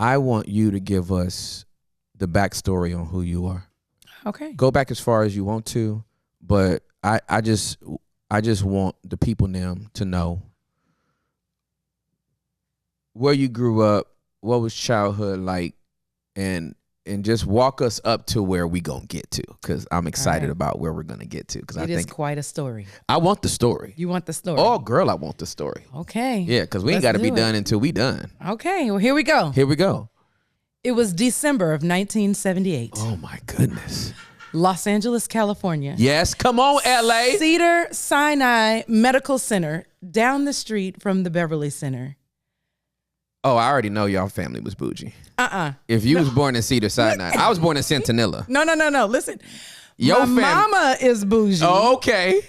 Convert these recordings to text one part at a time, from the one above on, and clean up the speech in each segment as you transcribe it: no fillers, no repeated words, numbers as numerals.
I want you to give us the backstory on who you are. Okay. Go back as far as you want to, but I just want the people now to know where you grew up, what was childhood like, and just walk us up to where we gonna get to, because I'm excited about where we're gonna get to. Because I think it's quite a story. I want the story. You want the story? Oh, girl, I want the story. Okay. Yeah, because we ain't got to be done until we done. Okay, well, here we go. Here we go. It was December of 1978. Oh my goodness. Los Angeles, California. Yes, come on, LA. Cedars-Sinai Medical Center, down the street from the Beverly Center. Oh, I already know y'all family was bougie. If you No. was born in Cedars-Sinai, I was born in Centinela. No. Listen, Your my mama is bougie. Okay.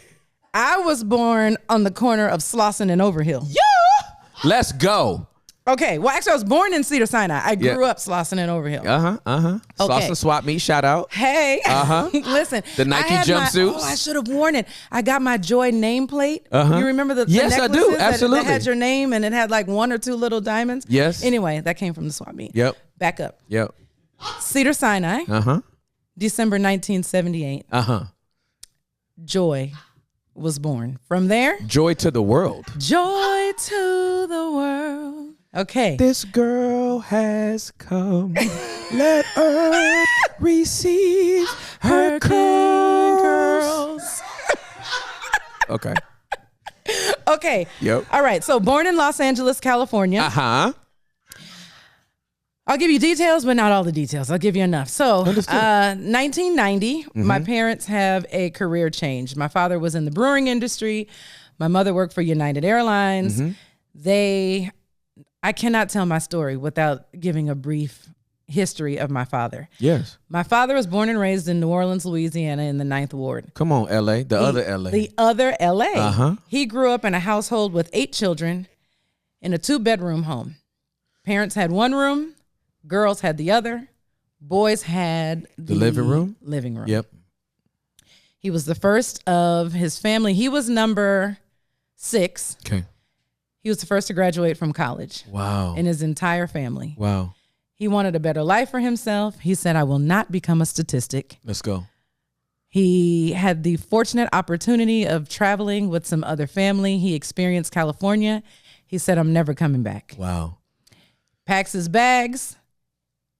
I was born on the corner of Slauson and Overhill. Yeah. Let's go. Okay. Well, actually, I was born in Cedars-Sinai. I grew up Slauson and Overhill. Okay. Slauson Swap Meet, shout out. Hey. Listen. The Nike jumpsuits. I should have worn it. I got my Joy nameplate. You remember the Yes, I do. Absolutely. That had your name and it had like 1 or 2 little diamonds. Yes. Anyway, that came from the swap meet. Yep. Back up. Yep. Cedars-Sinai. December 1978. Joy was born. From there, Joy to the world. joy to the world. Okay. This girl has come. Let earth receive her girls. Okay. Okay. Yep. All right. So born in Los Angeles, California. I'll give you details, but not all the details. I'll give you enough. So 1990, my parents have a career change. My father was in the brewing industry. My mother worked for United Airlines. I cannot tell my story without giving a brief history of my father. Yes. My father was born and raised in New Orleans, Louisiana in the 9th Ward. Come on, LA. The other LA. The other LA. He grew up in a household with 8 children in a 2-bedroom home. Parents had 1 room. Girls had the other. Boys had the living room? Living room. Yep. He was the first of his family. He was number 6. Okay. He was the first to graduate from college. Wow. In his entire family. Wow. He wanted a better life for himself. He said, I will not become a statistic. Let's go. He had the fortunate opportunity of traveling with some other family. He experienced California. He said, I'm never coming back. Wow. Packs his bags.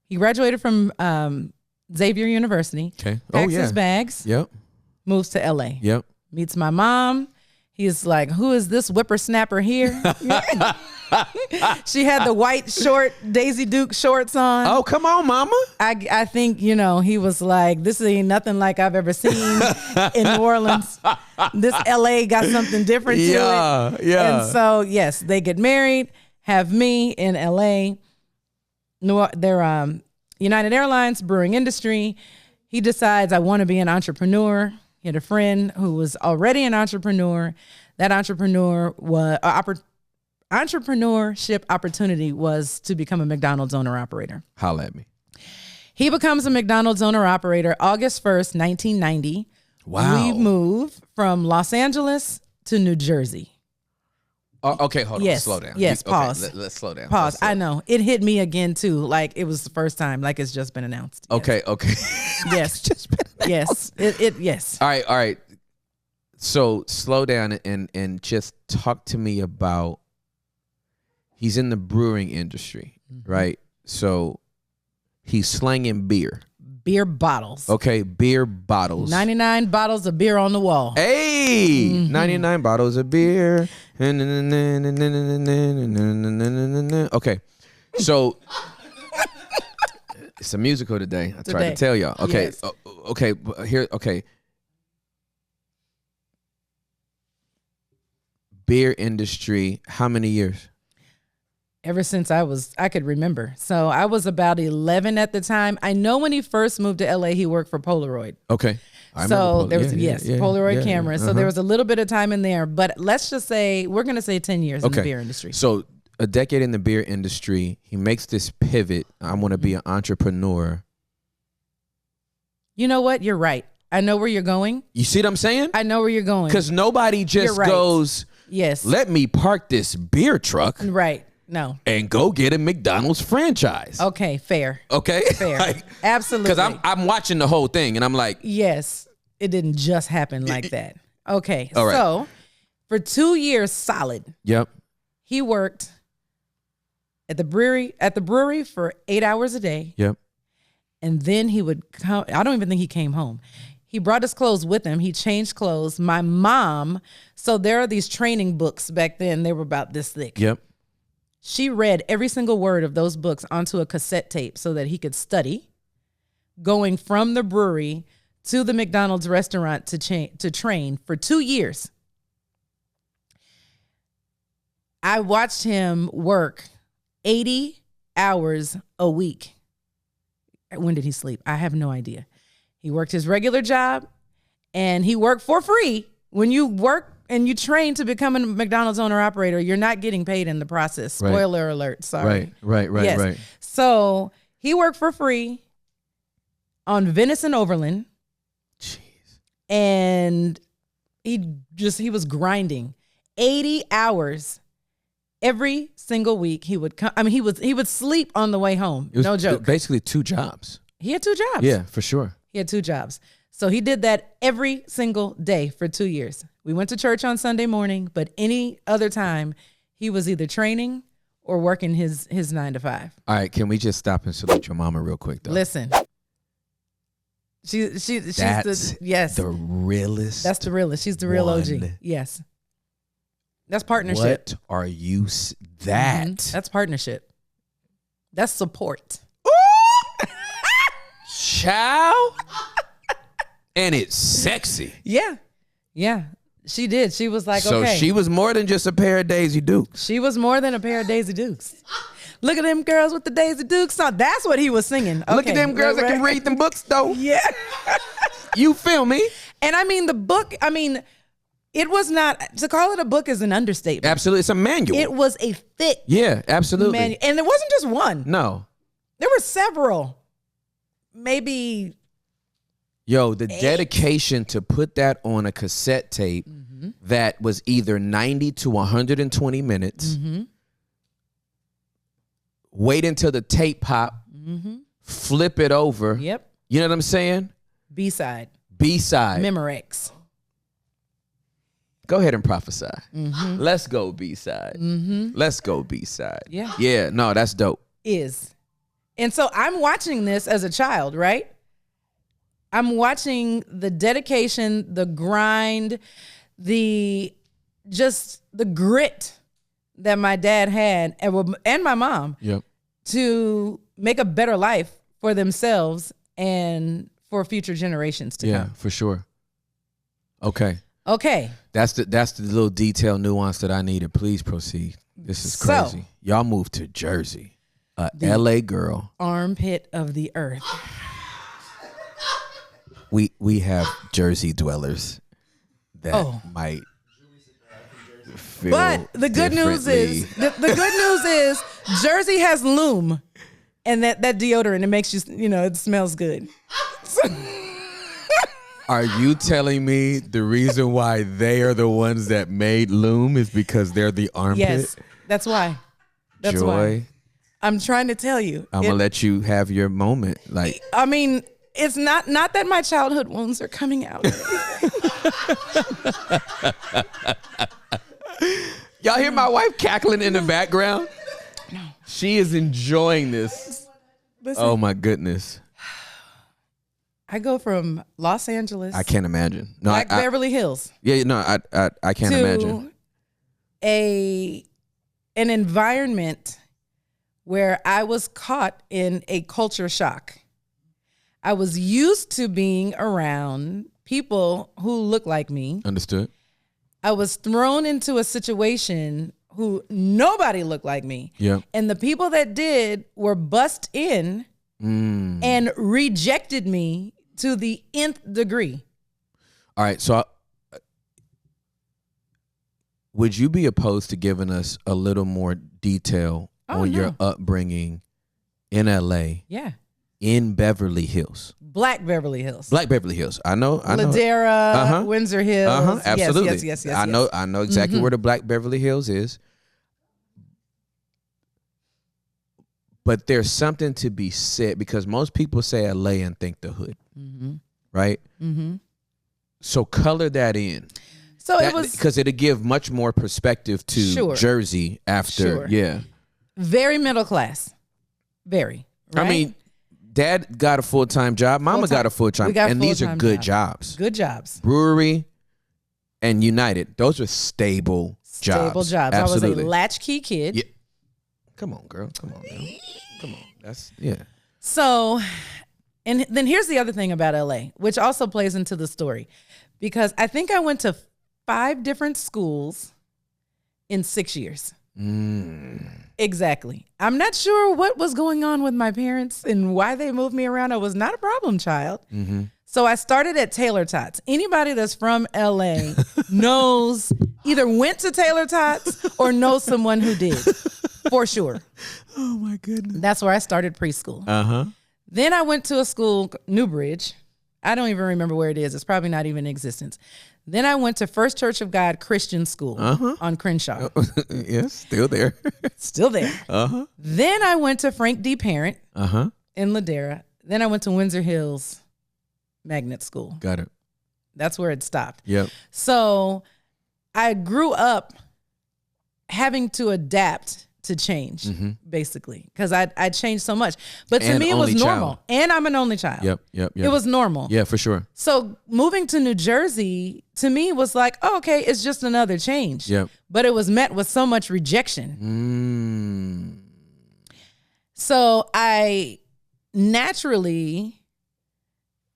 He graduated from Xavier University. Okay. Packs his bags. Yep. Moves to LA. Yep. Meets my mom. He's like, who is this whippersnapper here? She had the white short Daisy Duke shorts on. Oh, come on, mama. I think, he was like, this ain't nothing like I've ever seen in New Orleans. This LA got something different to it. Yeah. And so, yes, they get married, have me in LA. They're United Airlines, brewing industry. He decides, I want to be an entrepreneur. He had a friend who was already an entrepreneur. That entrepreneurship opportunity was to become a McDonald's owner operator. Holla at me. He becomes a McDonald's owner operator August 1st, 1990. Wow. We move from Los Angeles to New Jersey. Okay, hold on. Yes. Slow down. Yes, pause. Let's slow down. Pause. I know. It hit me again, too. Like it was the first time. Like it's just been announced. Okay. Yes. Just been announced. Yes. Yes. All right. So slow down and just talk to me about, he's in the brewing industry, right? So he's slanging beer. Beer bottles. Okay, beer bottles. 99 bottles of beer on the wall. Hey, 99 bottles of beer. Okay, so it's a musical today. I tried to tell y'all. Okay, Yes. Okay, here. Okay, beer industry. How many years? Ever since I could remember. So I was about 11 at the time. I know when he first moved to LA, he worked for Polaroid. Okay. So there was, Polaroid camera. So there was a little bit of time in there, but let's just say, we're going to say 10 years in the beer industry. So a decade in the beer industry, he makes this pivot. I want to be an entrepreneur. You know what? You're right. I know where you're going. You see what I'm saying? I know where you're going. Because nobody just goes, yes, let me park this beer truck. Right. No. and go get a McDonald's franchise. Okay, fair. Okay? Fair. Absolutely. Because I'm watching the whole thing and I'm like, yes, it didn't just happen like that. Okay, All right. so for 2 years solid, yep. he worked at the brewery for 8 hours a day. Yep. And then he would come. I don't even think he came home. He brought his clothes with him. He changed clothes. My mom, so there are these training books back then. They were about this thick. Yep. She read every single word of those books onto a cassette tape so that he could study, going from the brewery to the McDonald's restaurant to train for 2 years. I watched him work 80 hours a week. When did he sleep? I have no idea. He worked his regular job and he worked for free. When you work and you train to become a McDonald's owner operator, you're not getting paid in the process. Spoiler alert. Sorry. Right. So he worked for free on Venison Overland. Jeez. And he was grinding 80 hours every single week. He would come. I mean, he would sleep on the way home. No joke. Basically 2 jobs. He had 2 jobs. Yeah, for sure. He had 2 jobs. So he did that every single day for 2 years. We went to church on Sunday morning, but any other time he was either training or working his 9 to 5. All right, can we just stop and salute your mama real quick though? Listen. She's That's the realest. That's the realest. She's the real OG. Yes. That's partnership. What are you that? Mm-hmm. That's partnership. That's support. Child. And it's sexy. Yeah. Yeah. She did. She was like, so okay. she was more than just a pair of Daisy Dukes. She was more than a pair of Daisy Dukes. Look at them girls with the Daisy Dukes on. That's what he was singing. Okay. Look at them girls that can read them books though. Yeah. You feel me? And I mean, the book, it was not, to call it a book is an understatement. Absolutely. It's a manual. It was a thick Yeah, absolutely. manual. And there wasn't just one. No. There were several. Maybe. Yo, the dedication to put that on a cassette tape that was either 90 to 120 minutes. Wait until the tape pop. Flip it over. Yep. You know what I'm saying? B-side. B-side. Memorex. Go ahead and prophesy. Let's go B-side. Let's go B-side. Yeah. Yeah, no, that's dope. And so I'm watching this as a child, right? I'm watching the dedication, the grind, the grit that my dad had and my mom to make a better life for themselves and for future generations to come. Yeah, for sure. Okay. That's the little detail nuance that I needed. Please proceed. This is crazy. So, y'all moved to Jersey. LA girl. Armpit of the earth. We have Jersey dwellers that might feel But the good news is the good news is Jersey has Loom and that deodorant. It makes you it smells good. Are you telling me the reason why they are the ones that made Loom is because they're the armpit? Yes, that's why. That's Joy. why. I'm trying to tell you. I'm gonna let you have your moment. Like, I mean, it's not that my childhood wounds are coming out. y'all hear my wife cackling in the background? No. She is enjoying this. Listen, Oh my goodness. I go from Los Angeles. I can't imagine. No, Black Beverly Hills. Yeah, no, I can't imagine. An environment where I was caught in a culture shock. I was used to being around people who look like me. Understood. I was thrown into a situation who nobody looked like me. Yeah. And the people that did were bussed in and rejected me to the nth degree. All right. So would you be opposed to giving us a little more detail on your upbringing in LA? Yeah. In Beverly Hills. Black Beverly Hills. Black Beverly Hills. I know. Ladera, Windsor Hills. Absolutely. Yes. I know exactly where the Black Beverly Hills is. But there's something to be said because most people say LA and think the hood, right? Mm-hmm. So color that in. So it was because it'll give much more perspective to Jersey after, very middle class, very. Right? I mean, Dad got a full-time job, Mama got a full-time, and these are good jobs. Good jobs. Brewery and United, those are stable jobs. Stable jobs. Absolutely. I was a latchkey kid. Yeah. Come on, girl. Come on, man. Come on. So, and then here's the other thing about LA, which also plays into the story, because I think I went to 5 different schools in 6 years. Exactly. I'm not sure what was going on with my parents and why they moved me around. I was not a problem child. So I started at Taylor Tots. Anybody that's from LA knows, either went to Taylor Tots or knows someone who did, for sure. Oh my goodness. That's where I started preschool. Then I went to a school, Newbridge. I don't even remember where it is. It's probably not even in existence. Then I went to First Church of God Christian School on Crenshaw. Yes, still there. Still there. Then I went to Frank D. Parent in Ladera. Then I went to Windsor Hills Magnet School. Got it. That's where it stopped. Yep. So I grew up having to adapt to change, basically, because I changed so much. But to me, it was normal. Child. And I'm an only child. Yep. It was normal. Yeah, for sure. So moving to New Jersey, to me, was like, oh, okay, it's just another change. Yep. But it was met with so much rejection. So I naturally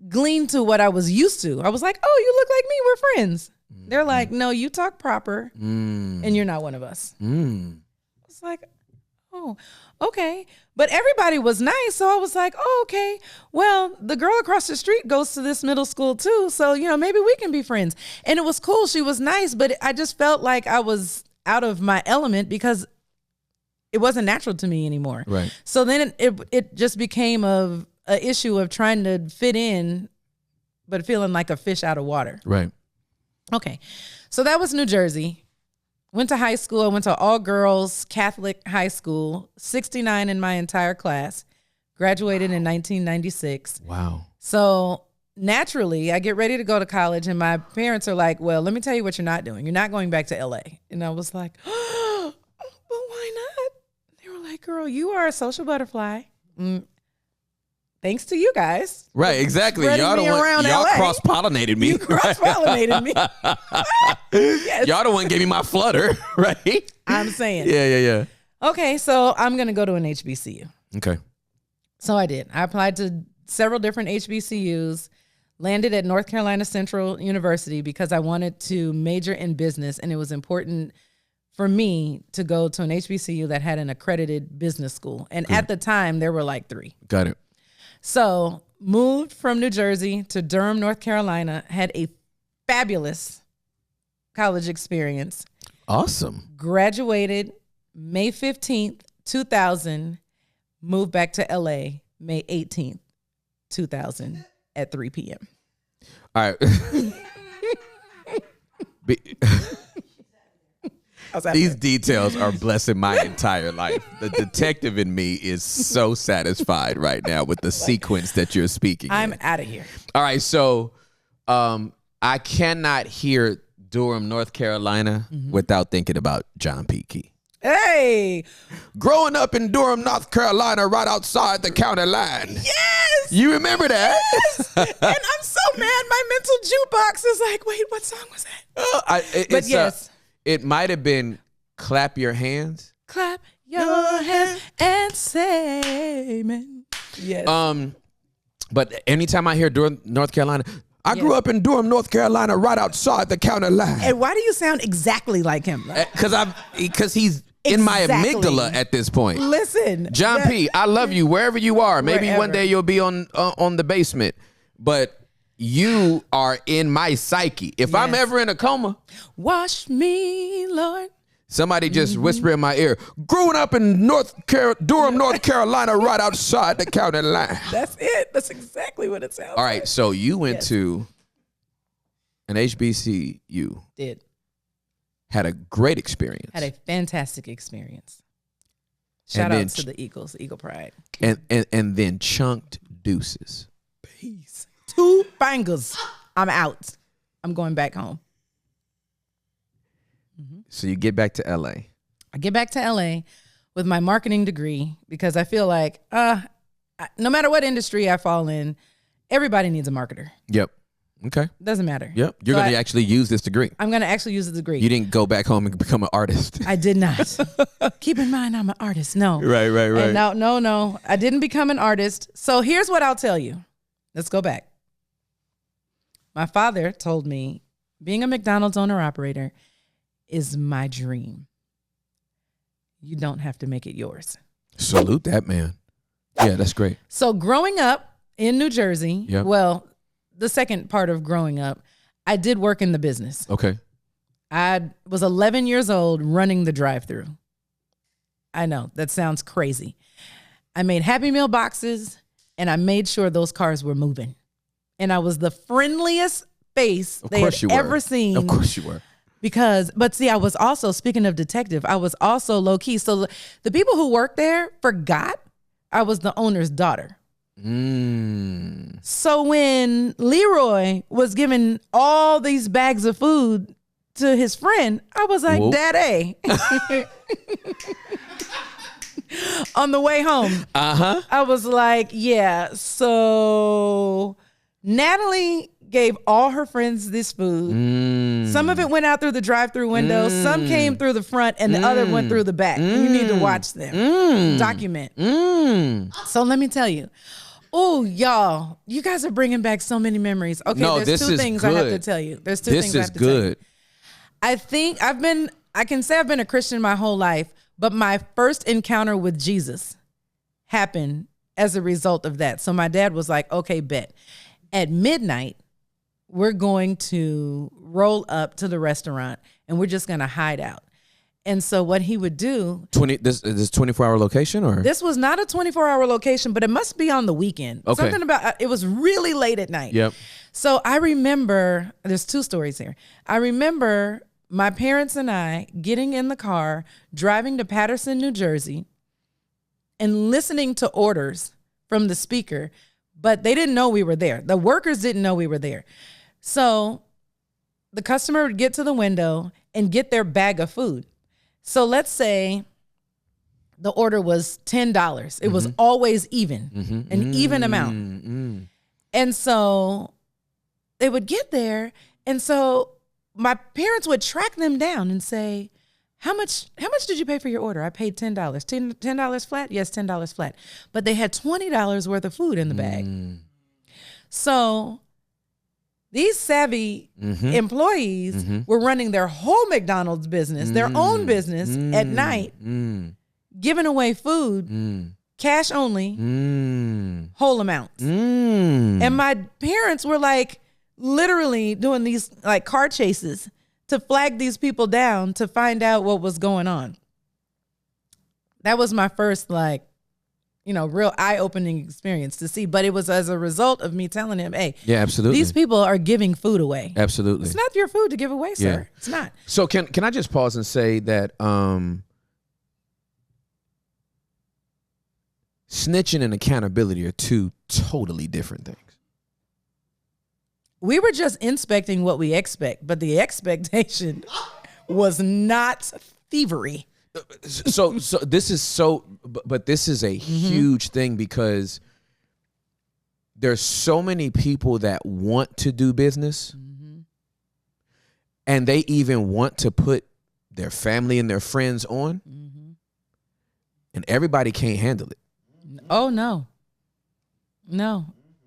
gleaned to what I was used to. I was like, oh, you look like me. We're friends. They're like, no, you talk proper, and you're not one of us. It's like, oh, okay. But everybody was nice. So I was like, oh, okay. Well, the girl across the street goes to this middle school too. So, maybe we can be friends. And it was cool. She was nice, but I just felt like I was out of my element because it wasn't natural to me anymore. Right. So then it just became an issue of trying to fit in, but feeling like a fish out of water. Right. Okay. So that was New Jersey. Went to high school. I went to all girls Catholic high school, 69 in my entire class. Graduated in 1996. Wow. So naturally, I get ready to go to college, and my parents are like, well, let me tell you what you're not doing. You're not going back to LA. And I was like, oh, but why not? They were like, girl, you are a social butterfly. Thanks to you guys. Right, exactly. Y'all cross-pollinated me. You cross-pollinated me. Yes. Y'all the one gave me my flutter, right? I'm saying. Yeah. Okay, so I'm going to go to an HBCU. Okay. So I did. I applied to several different HBCUs, landed at North Carolina Central University because I wanted to major in business, and it was important for me to go to an HBCU that had an accredited business school. And at the time, there were like 3. Got it. So moved from New Jersey to Durham, North Carolina, had a fabulous college experience. Awesome. Graduated May 15th, 2000, moved back to LA May 18th, 2000 at 3 p.m. All right. These details are blessing my entire life. The detective in me is so satisfied right now with the sequence that you're speaking. I'm out of here. All right, so I cannot hear Durham, North Carolina without thinking about John P. Key. Hey! Growing up in Durham, North Carolina, right outside the county line. Yes! You remember that? Yes! And I'm so mad my mental jukebox is like, wait, what song was that? But yes. It might have been Clap Your Hands. Clap your hands and say amen. Yes. But anytime I hear Durham, North Carolina, I grew up in Durham, North Carolina, right outside the county line. And why do you sound exactly like him? Because he's in my amygdala at this point. Listen, John P., I love you wherever you are. Maybe one day you'll be on the basement, but you are in my psyche. If I'm ever in a coma, wash me, Lord. Somebody just whisper in my ear, growing up in Durham, North Carolina, right outside the county line. That's it. That's exactly what it sounds like. All right, so you went to an HBCU. Did. Had a great experience. Had a fantastic experience. Shout and out to the Eagles, Eagle Pride. and then chunked deuces. Peace. 2 fingers. I'm out. I'm going back home. So you get back to LA. I get back to LA with my marketing degree because I feel like no matter what industry I fall in, everybody needs a marketer. Yep. Okay. Doesn't matter. Yep. You're going to actually use this degree. I'm going to actually use the degree. You didn't go back home and become an artist. I did not. Keep in mind, I'm an artist. No. Right. And no. I didn't become an artist. So here's what I'll tell you. Let's go back. My father told me being a McDonald's owner-operator is my dream. You don't have to make it yours. Salute that man. Yeah, that's great. So growing up in New Jersey, well, the second part of growing up, I did work in the business. Okay. I was 11 years old running the drive-thru. I know, that sounds crazy. I made Happy Meal boxes, and I made sure those cars were moving. And I was the friendliest face they had ever seen. Of course you were. But see, I was also, speaking of detective, I was also low-key. So the people who worked there forgot I was the owner's daughter. So when Leroy was giving all these bags of food to his friend, I was like, Daddy. On the way home, I was like, yeah. So Natalie gave all her friends this food. Some of it went out through the drive-through window. Some came through the front, and the other went through the back. You need to watch them. Document. So let me tell you. Oh, y'all, you guys are bringing back so many memories. Okay, there's 2 things I have to tell you. There's 2 things I have to tell you. I think I can say I've been a Christian my whole life, but my first encounter with Jesus happened as a result of that. So my dad was like, okay, bet. At midnight, we're going to roll up to the restaurant and we're just going to hide out. And so what he would do... This 24-hour location? Or this was not a 24-hour location, but it must be on the weekend. Okay. Something about... It was really late at night. Yep. So I remember... There's 2 stories here. I remember my parents and I getting in the car, driving to Paterson, New Jersey, and listening to orders from the speaker, but they didn't know we were there. The workers didn't know we were there. So the customer would get to the window and get their bag of food. So let's say the order was $10. It was always even, an even amount. And so they would get there. And so my parents would track them down and say, how much did you pay for your order? I paid $10. $10 flat? Yes, $10 flat. But they had $20 worth of food in the bag. So these savvy employees were running their whole McDonald's business, their own business at night, giving away food, cash only, whole amounts. And my parents were like literally doing these like car chases to flag these people down to find out what was going on. That was my first real eye-opening experience to see. But it was as a result of me telling him, hey, yeah, absolutely, these people are giving food away. Absolutely. It's not your food to give away, sir. Yeah. It's not. So can I just pause and say that snitching and accountability are 2 totally different things. We were just inspecting what we expect, but the expectation was not thievery. So this is but this is a huge thing because there's so many people that want to do business and they even want to put their family and their friends on and everybody can't handle it. Oh, no.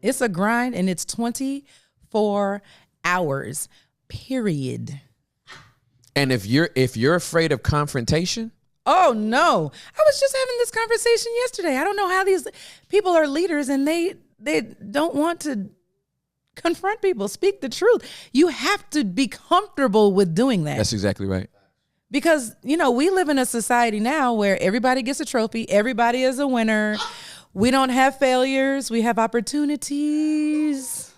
It's a grind and it's 24 hours, period. And if you're afraid of confrontation, oh no. I was just having this conversation yesterday. I don't know how these people are leaders and they don't want to confront people, speak the truth. You have to be comfortable with doing that. That's exactly right. Because, we live in a society now where everybody gets a trophy. Everybody is a winner. We don't have failures. We have opportunities.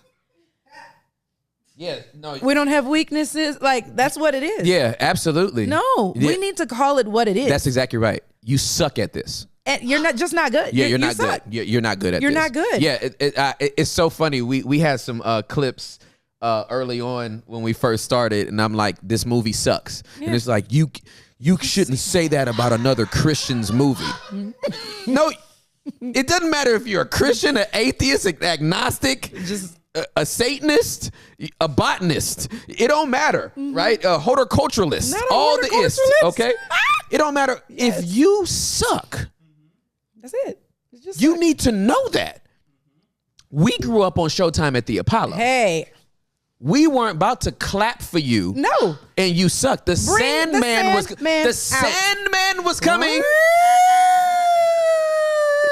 Yeah, no. We don't have weaknesses. Like, that's what it is. Yeah, absolutely. No, we need to call it what it is. That's exactly right. You suck at this. and you're not good. Yeah, you're you not suck. good. You're not good at You're this. not good. Yeah, it's so funny. We had some clips early on when we first started, and I'm like, this movie sucks. Yeah. And it's like, you shouldn't say that about another Christian's movie. No, it doesn't matter if you're a Christian, an atheist, an agnostic, just a Satanist, a botanist. It don't matter, right? A horticulturalist. All the ist, okay? It don't matter. Yes. If you suck, that's it. You need to know that. We grew up on Showtime at the Apollo. Hey. We weren't about to clap for you. No. And you sucked. The Sandman was coming.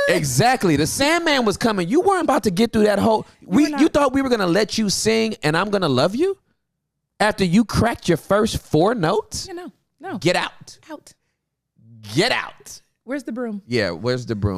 Exactly. The Sandman was coming. You weren't about to get through that whole... You thought we were going to let you sing and I'm going to love you? After you cracked your first 4 notes? No. Get out. Out. Get out. Where's the broom? Yeah, where's the broom?